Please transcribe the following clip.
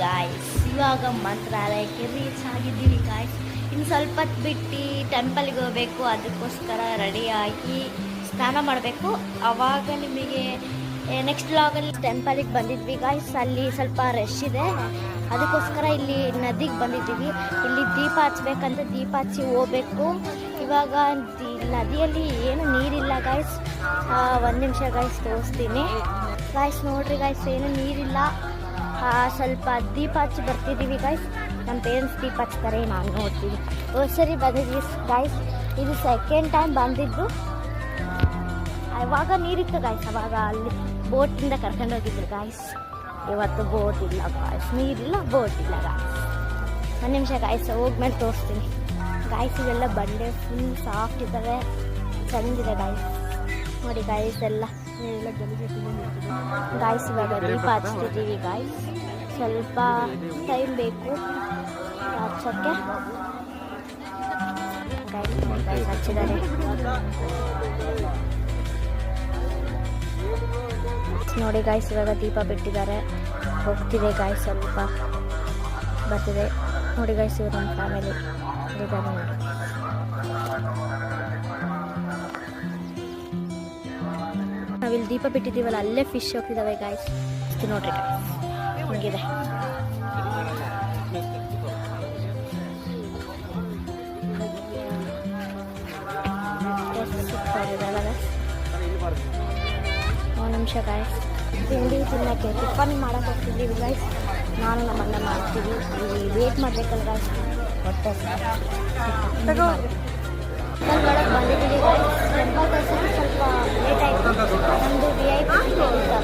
Guys, ಇವಾಗ ಮಂತ್ರಾಲಯಕ್ಕೆ reach ಆಗಿದ್ದೀವಿ ಗಾಯ್ಸ್. ಇನ್ನು ಸ್ವಲ್ಪ ಹೊತ್ತು ಬಿಟ್ಟು ಟೆಂಪಲ್ಗೆ ಹೋಗಬೇಕು. ಅದಕ್ಕೋಸ್ಕರ ರೆಡಿಯಾಗಿ ಸ್ನಾನ ಮಾಡಬೇಕು. ಆವಾಗ ನಿಮಗೆ ನೆಕ್ಸ್ಟ್ ವ್ಲಾಗಲ್ಲಿ ಟೆಂಪಲಿಗೆ ಬಂದಿದ್ವಿ ಗಾಯ್ಸ್. ಅಲ್ಲಿ ಸ್ವಲ್ಪ ರಶ್ ಇದೆ, ಅದಕ್ಕೋಸ್ಕರ ಇಲ್ಲಿ ನದಿಗೆ ಬಂದಿದ್ದೀವಿ. ಇಲ್ಲಿ ದೀಪ ಹಚ್ಬೇಕಂತ ದೀಪ ಹಚ್ಚಿ ಹೋಗ್ಬೇಕು. ಇವಾಗ ನದಿಯಲ್ಲಿ ಏನು ನೀರಿಲ್ಲ ಗಾಯ್ಸ್. ಒಂದು ನಿಮಿಷ ಗಾಯ್ಸ್ ತೋರಿಸ್ತೀನಿ. ಗಾಯ್ಸ್ ನೋಡ್ರಿ ಗಾಯ್ಸ್, ಏನು ನೀರಿಲ್ಲ. ಸ್ವಲ್ಪ ದೀಪ ಹಚ್ಚಿ ಬರ್ತಿದ್ದೀವಿ ಗಾಯ್ಸ್. ನಮ್ಮ ಪೇರೆಂಟ್ಸ್ ದೀಪ ಹಚ್ತಾರೆ, ನಾನು ನೋಡ್ತೀವಿ. ಸರಿ ಬಂದಿದ್ವಿ ಗಾಯ್ಸ್. ಇದು ಸೆಕೆಂಡ್ ಟೈಮ್ ಬಂದಿದ್ದು. ಅವಾಗ ನೀರಿತ್ತು ಗಾಯ್ಸ್, ಅವಾಗ ಅಲ್ಲಿ ಬೋಟಿಂದ ಕರ್ಕೊಂಡು ಹೋಗಿದ್ರು ಗಾಯ್ಸ್. ಇವತ್ತು ಬೋಟ್ ಇಲ್ಲ ಗಾಯ್ಸ್, ನೀರಿಲ್ಲ, ಬೋಟ್ ಇಲ್ಲ ಗಾಯ್ಸ್. ಒಂದು ನಿಮಿಷ ಗಾಯ್ಸ್, ಹೋಗ್ಮೇಲೆ ತೋರಿಸ್ತೀನಿ ಗಾಯ್ಸ್. ಇವೆಲ್ಲ ಬಂಡೆ ಫುಲ್ ಸಾಫ್ಟ್ ಇದ್ದಾವೆ, ಚೆಂದಿದೆ ಗಾಯ್ಸ್. ನೋಡಿ ಗಾಯ್ಸ್ ಎಲ್ಲ ಗಾಯ್ಸ್. ಇವಾಗ ದೀಪ ಹಚ್ತಿದ್ದೀವಿ ಗಾಯ್ಸ್. ಸ್ವಲ್ಪ ಟೈಮ್ ಬೇಕು ಹಚ್ಚೋಕ್ಕೆ ಗಾಯ್ಸ್. ಹಚ್ಚಿದ್ದಾರೆ ನೋಡಿ ಗಾಯ್ಸ್. ಇವಾಗ ದೀಪ ಬಿಟ್ಟಿದ್ದಾರೆ, ಹೋಗ್ತಿದೆ ಗಾಯ್ಸ್. ಸ್ವಲ್ಪ ಬರ್ತಿದೆ ನೋಡಿ ಗಾಯ್ಸ್. ಇವರು ನಮ್ಮ ಫ್ಯಾಮಿಲಿ ಇದ್ದಾರೆ ನೋಡಿ. ನಾವಿಲ್ಲಿ ದೀಪ ಬಿಟ್ಟಿದ್ದೀವಲ್ಲ, ಅಲ್ಲೇ ಫಿಶ್ ಹೋಗ್ತಿದ್ದಾವೆ ಗಾಯ್ಸ್. ನೋಡ್ರಿ ಗಾಯ್ಸ್, ಹಿಂಗಿದೆ. ಒಂದು ನಿಮಿಷ ಗಾಯ್ಸ್, ತಿಂಡಿ ತಿನ್ನೋಕ್ಕೆ ಟಿಫನ್ ಮಾಡೋಕ್ಕೆ ಹೋಗ್ತಿದ್ದೀವಿ ಗಾಯ್ಸ್. ನಾನು ನಮ್ಮ ಅಣ್ಣ ಮಾಡ್ತೀವಿ. ಇಲ್ಲಿ ವೇಟ್ ಮಾಡಬೇಕಲ್ಲ ಗಾಯ್ಸ್, ಹೊಟ್ಟೆ ಒಳಗೆ ಬಂದಿದ್ದೀವಿ ಗಾಯ್ಸ್. ಟೆಂಪಲ್ ದರ್ಶನ ಸ್ವಲ್ಪ ಲೇಟ್ ಆಯಿತು. ನಮ್ಮದು VIP ಟಿಕೆಟ್